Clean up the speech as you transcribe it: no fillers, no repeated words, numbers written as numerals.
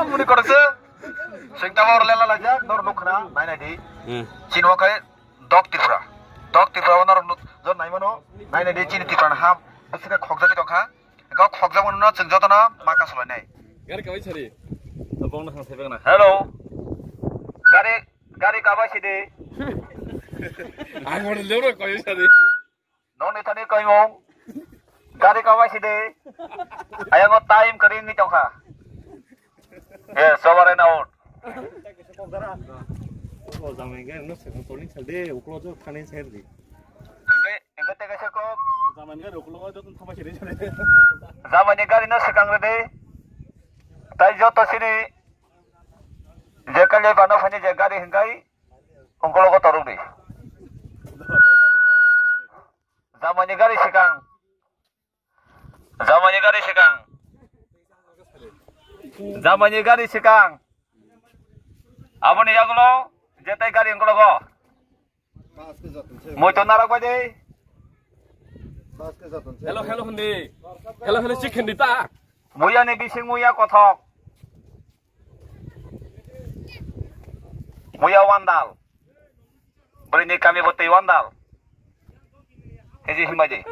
Muni korse. Sing tawar lela laja nor nukna naina di. Chinwa kai dog tifra. Dog tifra nor jor nai mano naina di chin tifra ham. Bisika khokja ji tongkha. Gao khokja mano jeng jotana maka solai nai. Gari kabai sari. Abong na hansai bang na. Hello. Gari kabai sidi. Ang model lewro kabai sari. Non itani kai mong. Gari kabai sidi. Ayang time kering ni tongkha. Yes, over and out. Oh, zaman kan, no second tolling salde, uklo jo khanin serdi. Engke tega sekop. Zaman kan uklo jo tun thama seri jane. Zaman gari no sekang rede. Tai joto sini. Jekale bano fani je gari hinggai. Ongkolo ko torung di. Zaman gari sekang. Zaman gari sekang. Zamannya gari sekang. Apa nih jago lo? Jetai gari yang kalau mau coba narak aja. Hello hindi. Hello chicken dita. Muya nih bising muya kotok. Muya wandal. Beri nih kami botai wandal. Hiji himaji.